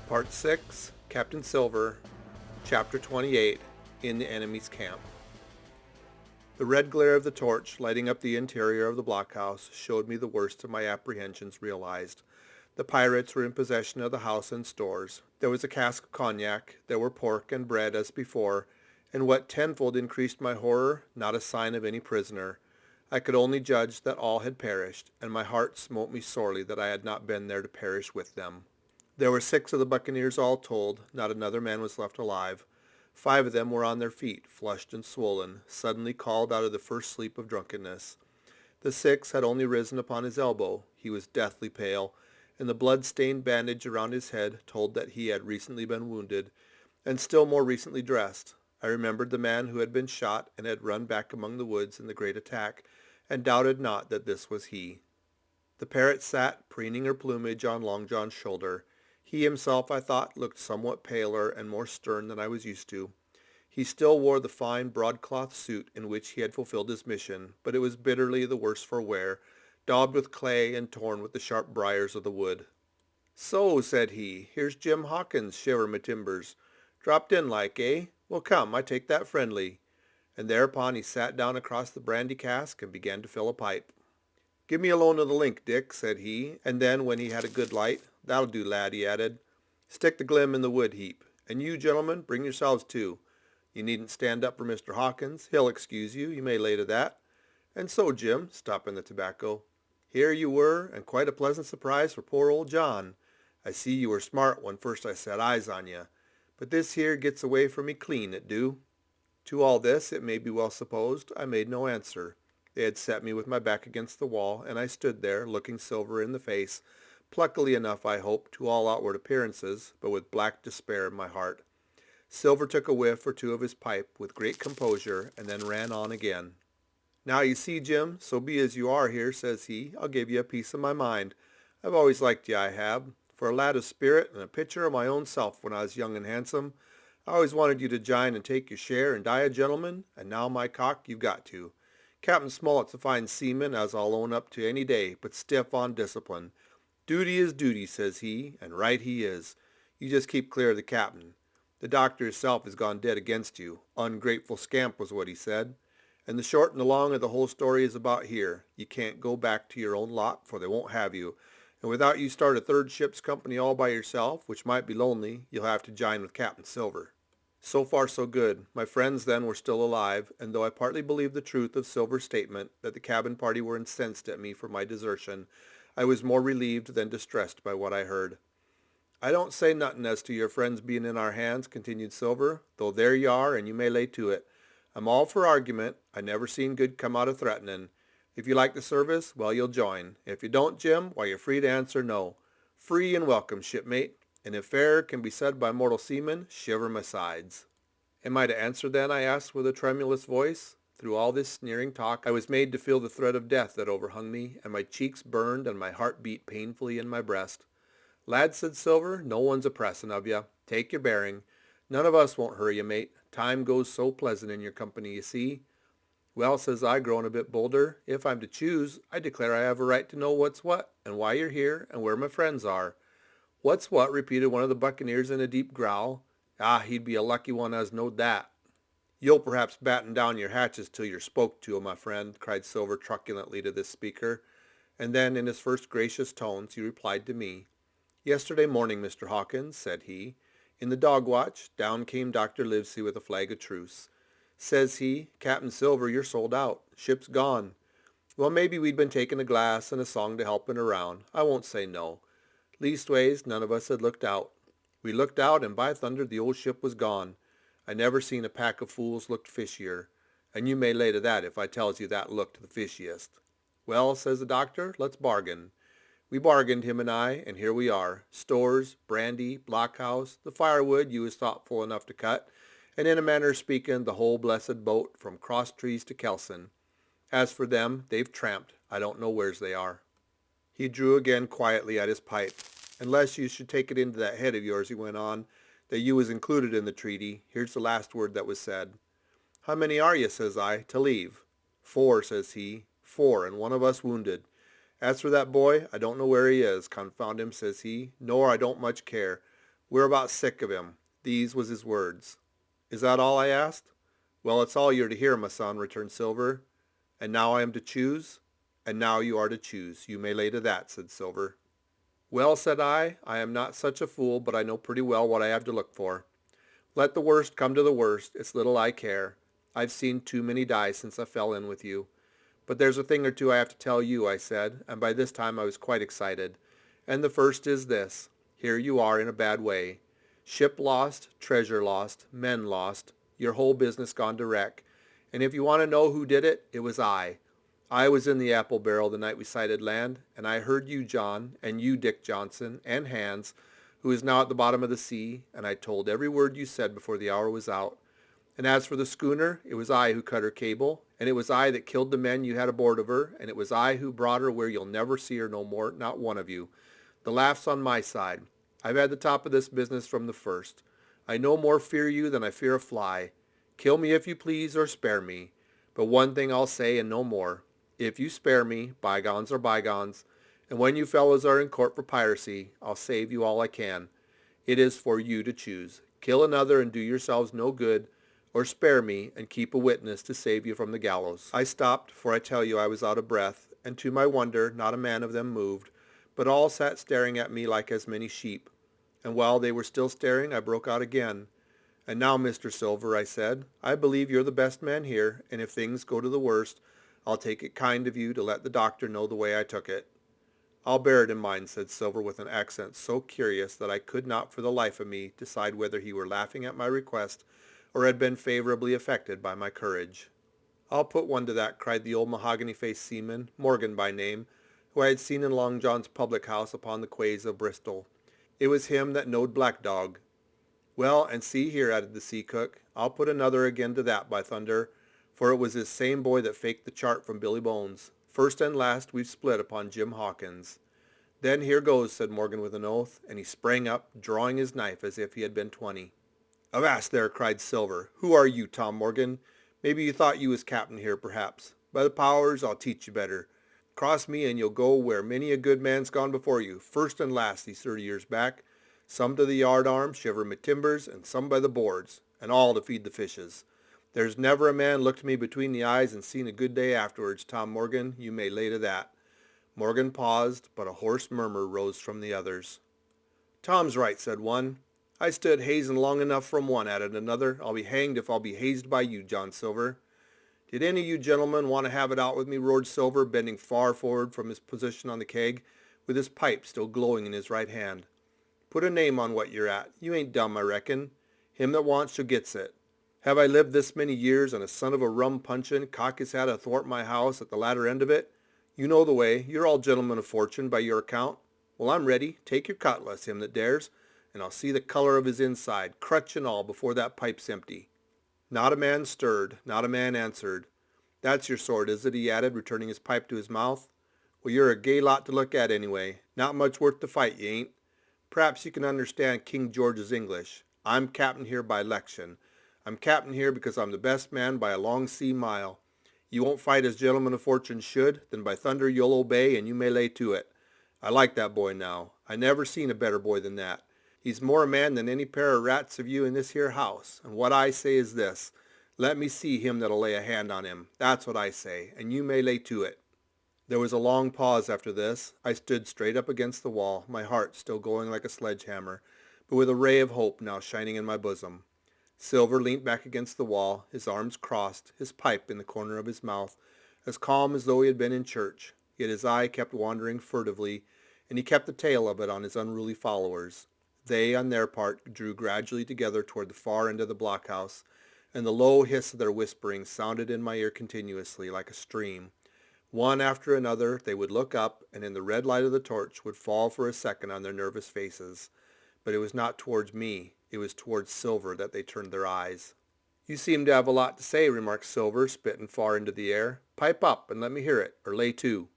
Part 6, Captain Silver, Chapter 28, In the Enemy's Camp. The red glare of the torch lighting up the interior of the blockhouse showed me the worst of my apprehensions realized. The pirates were in possession of the house and stores. There was a cask of cognac, there were pork and bread as before, and what tenfold increased my horror, not a sign of any prisoner. I could only judge that all had perished, and my heart smote me sorely that I had not been there to perish with them. There were 6 of the buccaneers all told, not another man was left alive. 5 of them were on their feet, flushed and swollen, suddenly called out of the first sleep of drunkenness. The 6th had only risen upon his elbow. He was deathly pale, and the blood-stained bandage around his head told that he had recently been wounded, and still more recently dressed. I remembered the man who had been shot and had run back among the woods in the great attack, and doubted not that this was he. The parrot sat, preening her plumage on Long John's shoulder. He himself, I thought, looked somewhat paler and more stern than I was used to. He still wore the fine broadcloth suit in which he had fulfilled his mission, but it was bitterly the worse for wear, daubed with clay and torn with the sharp briars of the wood. "So," said he, "here's Jim Hawkins, shiver my timbers. Dropped in like, eh? Well, come, I take that friendly." And thereupon he sat down across the brandy cask and began to fill a pipe. "Give me a loan of the link, Dick," said he, and then, when he had a good light, "That'll do, lad," he added. "Stick the glim in the wood heap. And you, gentlemen, bring yourselves too. You needn't stand up for Mr. Hawkins. He'll excuse you, you may lay to that. And so, Jim," stopping the tobacco, "here you were, and quite a pleasant surprise for poor old John. I see you were smart when first I set eyes on you. But this here gets away from me clean, it do." To all this, it may be well supposed, I made no answer. They had set me with my back against the wall, and I stood there, looking Silver in the face, pluckily enough, I hope, to all outward appearances, but with black despair in my heart. Silver took a whiff or two of his pipe with great composure, and then ran on again. "Now you see, Jim, so be as you are here," says he, "I'll give you a piece of my mind. I've always liked you, I have. For a lad of spirit and a picture of my own self when I was young and handsome, I always wanted you to jine and take your share and die a gentleman, and now, my cock, you've got to. Captain Smollett's a fine seaman, as I'll own up to any day, but stiff on discipline. Duty is duty, says he, and right he is. You just keep clear of the captain. The doctor himself has gone dead against you. Ungrateful scamp was what he said. And the short and the long of the whole story is about here. You can't go back to your own lot, for they won't have you. And without you start a third ship's company all by yourself, which might be lonely, you'll have to jine with Captain Silver." So far so good. My friends then were still alive, and though I partly believed the truth of Silver's statement that the cabin party were incensed at me for my desertion, I was more relieved than distressed by what I heard. "I don't say nothin' as to your friends being in our hands," continued Silver, "though there you are, and you may lay to it. I'm all for argument. I never seen good come out of threatenin'. If you like the service, well, you'll join. If you don't, Jim, why, you're free to answer no. Free and welcome, shipmate. And if fair can be said by mortal seaman, shiver my sides." "Am I to answer then?" I asked with a tremulous voice. Through all this sneering talk I was made to feel the threat of death that overhung me, and my cheeks burned and my heart beat painfully in my breast. "Lad," said Silver, "no one's a pressin' of you. Take your bearing. None of us won't hurry you, mate. Time goes so pleasant in your company, you see." "Well," says I, growing a bit bolder, "if I'm to choose, I declare I have a right to know what's what, and why you're here, and where my friends are." "What's what?" repeated one of the buccaneers in a deep growl. "Ah, he'd be a lucky one as knowed that." "You'll perhaps batten down your hatches till you're spoke to, my friend," cried Silver truculently to this speaker, and then in his first gracious tones he replied to me. "Yesterday morning, Mr. Hawkins," said he, "in the dog watch, down came Dr. Livesey with a flag of truce. Says he, 'Captain Silver, you're sold out. Ship's gone.' Well, maybe we'd been taking a glass and a song to help it around. I won't say no. Leastways, none of us had looked out. We looked out, and by thunder, the old ship was gone. I never seen a pack of fools looked fishier, and you may lay to that if I tells you that looked the fishiest. 'Well,' says the doctor, 'let's bargain.' We bargained, him and I, and here we are. Stores, brandy, blockhouse, the firewood you was thoughtful enough to cut, and in a manner of speaking, the whole blessed boat from Cross Trees to Kelson. As for them, they've tramped. I don't know where's they are." He drew again quietly at his pipe. "Unless you should take it into that head of yours," he went on, "that you was included in the treaty, here's the last word that was said." "How many are you," says I, "to leave?" "4," says he, "4, and one of us wounded. As for that boy, I don't know where he is, confound him," says he, "nor I don't much care. We're about sick of him. These was his words. Is that all? I asked. Well, it's all you're to hear, my son, returned Silver. And now I am to choose? And now you are to choose. You may lay to that, said Silver. Well, said I am not such a fool, but I know pretty well what I have to look for. Let the worst come to the worst. It's little I care. I've seen too many die since I fell in with you. But there's a thing or two I have to tell you, I said, and by this time I was quite excited. And the first is this. Here you are in a bad way. Ship lost, treasure lost, men lost, your whole business gone to wreck. And if you want to know who did it, it was I. I was in the apple barrel the night we sighted land, and I heard you, John, and you, Dick Johnson, and Hans, who is now at the bottom of the sea, and I told every word you said before the hour was out. And as for the schooner, it was I who cut her cable, and it was I that killed the men you had aboard of her, and it was I who brought her where you'll never see her no more, not one of you. The laugh's on my side. I've had the top of this business from the first. I no more fear you than I fear a fly. Kill me if you please, or spare me. But one thing I'll say, and no more. If you spare me, bygones are bygones, and when you fellows are in court for piracy, I'll save you all I can. It is for you to choose. Kill another and do yourselves no good, or spare me and keep a witness to save you from the gallows. I stopped, for I tell you I was out of breath, and to my wonder not a man of them moved, but all sat staring at me like as many sheep. And while they were still staring, I broke out again. And now, Mr. Silver, I said, I believe you're the best man here, and if things go to the worst, I'll take it kind of you to let the doctor know the way I took it. I'll bear it in mind, said Silver with an accent so curious that I could not for the life of me decide whether he were laughing at my request or had been favorably affected by my courage. I'll put one to that, cried the old mahogany-faced seaman, Morgan by name, who I had seen in Long John's public house upon the quays of Bristol. It was him that knowed Black Dog. Well, and see here, added the sea cook, I'll put another again to that, by thunder, for it was this same boy that faked the chart from Billy Bones. First and last we've split upon Jim Hawkins. Then here goes, said Morgan with an oath, and he sprang up, drawing his knife as if he had been 20. Avast there, cried Silver. Who are you, Tom Morgan? Maybe you thought you was captain here, perhaps. By the powers, I'll teach you better. Cross me and you'll go where many a good man's gone before you, first and last these 30 years back. Some to the yard arm, shiver my timbers, and some by the boards, and all to feed the fishes. There's never a man looked me between the eyes and seen a good day afterwards, Tom Morgan, you may lay to that. Morgan paused, but a hoarse murmur rose from the others. Tom's right, said one. I stood hazing long enough from one, added another. I'll be hanged if I'll be hazed by you, John Silver. Did any of you gentlemen want to have it out with me, roared Silver, bending far forward from his position on the keg, with his pipe still glowing in his right hand. Put a name on what you're at. You ain't dumb, I reckon. Him that wants you gets it. Have I lived this many years and a son of a rum-punchin' cock his hat athwart my house at the latter end of it? You know the way. You're all gentlemen of fortune by your account. Well, I'm ready. Take your cutlass, him that dares, and I'll see the color of his inside, crutch and all, before that pipe's empty. Not a man stirred. Not a man answered. That's your sword, is it? He added, returning his pipe to his mouth. Well, you're a gay lot to look at anyway. Not much worth to fight, you ain't. Perhaps you can understand King George's English. I'm captain here by election. I'm captain here because I'm the best man by a long sea mile. You won't fight as gentlemen of fortune should, then by thunder you'll obey, and you may lay to it. I like that boy now. I never seen a better boy than that. He's more a man than any pair of rats of you in this here house, and what I say is this. Let me see him that'll lay a hand on him. That's what I say, and you may lay to it. There was a long pause after this. I stood straight up against the wall, my heart still going like a sledgehammer, but with a ray of hope now shining in my bosom. Silver leant back against the wall, his arms crossed, his pipe in the corner of his mouth, as calm as though he had been in church, yet his eye kept wandering furtively, and he kept the tail of it on his unruly followers. They, on their part, drew gradually together toward the far end of the blockhouse, and the low hiss of their whispering sounded in my ear continuously, like a stream. One after another they would look up, and in the red light of the torch would fall for a second on their nervous faces. But it was not towards me, it was towards Silver that they turned their eyes. You seem to have a lot to say, remarked Silver, spitting far into the air. Pipe up and let me hear it, or lay to.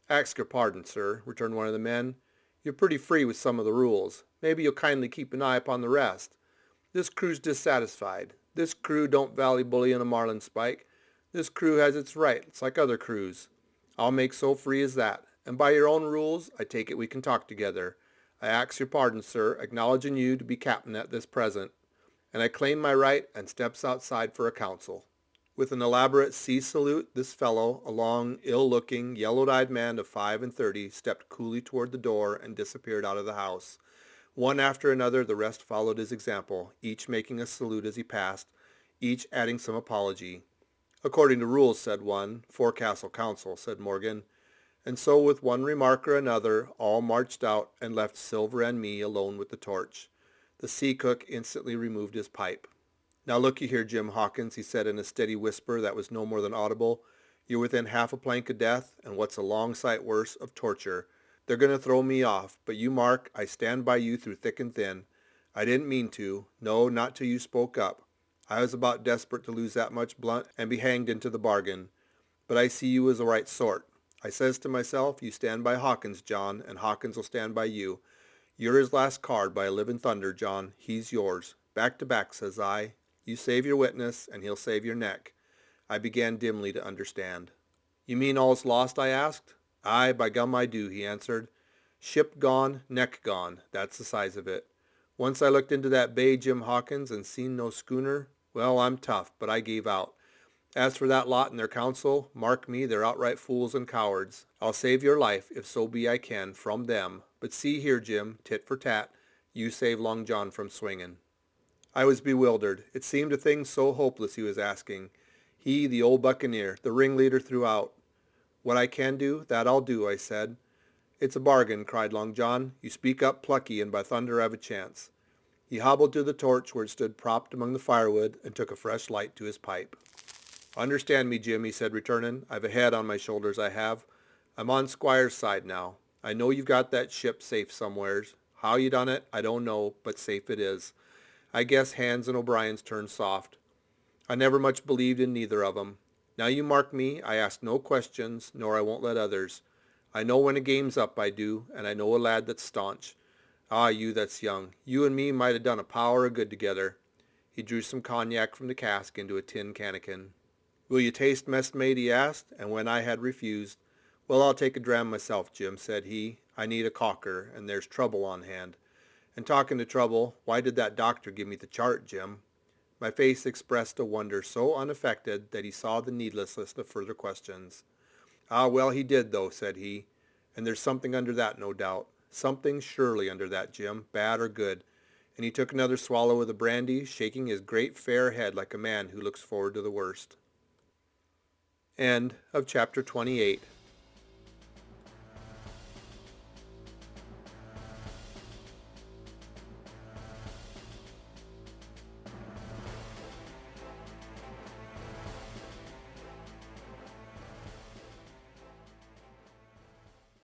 Ask your pardon, sir, returned one of the men. You're pretty free with some of the rules. Maybe you'll kindly keep an eye upon the rest. This crew's dissatisfied. This crew don't value bully and a marlin spike. This crew has its rights like other crews. I'll make so free as that. And by your own rules, I take it we can talk together. I ax your pardon, sir, acknowledging you to be captain at this present, and I claim my right and steps outside for a council. With an elaborate sea salute, this fellow, a long, ill-looking, yellow-eyed man of 35, stepped coolly toward the door and disappeared out of the house. One after another, the rest followed his example, each making a salute as he passed, each adding some apology. According to rules, said one. Forecastle council, said Morgan. And so with one remark or another, all marched out and left Silver and me alone with the torch. The sea cook instantly removed his pipe. Now looky here, Jim Hawkins, he said in a steady whisper that was no more than audible. You're within half a plank of death, and what's a long sight worse, of torture. They're going to throw me off, but you mark, I stand by you through thick and thin. I didn't mean to. No, not till you spoke up. I was about desperate to lose that much blunt and be hanged into the bargain. But I see you as the right sort. I says to myself, you stand by Hawkins, John, and Hawkins will stand by you. You're his last card, by living thunder, John. He's yours. Back to back, says I. You save your witness, and he'll save your neck. I began dimly to understand. You mean all's lost, I asked. Aye, by gum I do, he answered. Ship gone, neck gone. That's the size of it. Once I looked into that bay, Jim Hawkins, and seen no schooner. Well, I'm tough, but I gave out. As for that lot and their counsel, mark me, they're outright fools and cowards. I'll save your life, if so be I can, from them. But see here, Jim, tit for tat, you save Long John from swinging. I was bewildered. It seemed a thing so hopeless he was asking. He, the old buccaneer, the ringleader throughout. What I can do, that I'll do, I said. It's a bargain, cried Long John. You speak up plucky, and by thunder I've a chance. He hobbled to the torch where it stood propped among the firewood and took a fresh light to his pipe. Understand me, Jim, he said, returning. I've a head on my shoulders, I have. I'm on Squire's side now. I know you've got that ship safe somewheres. How you done it, I don't know, but safe it is. I guess Hans and O'Brien's turned soft. I never much believed in neither of 'em. Now you mark me, I ask no questions, nor I won't let others. I know when a game's up, I do, and I know a lad that's staunch. Ah, you that's young, you and me might have done a power of good together. He drew some cognac from the cask into a tin cannikin. Will you taste, messmate, he asked, and when I had refused, well, I'll take a dram myself, Jim, said he. I need a caulker, and there's trouble on hand. And talking to trouble, why did that doctor give me the chart, Jim? My face expressed a wonder so unaffected that he saw the needlessness of further questions. Ah, well, he did, though, said he. And there's something under that, no doubt. Something surely under that, Jim, bad or good. And he took another swallow of the brandy, shaking his great fair head like a man who looks forward to the worst. End of chapter 28.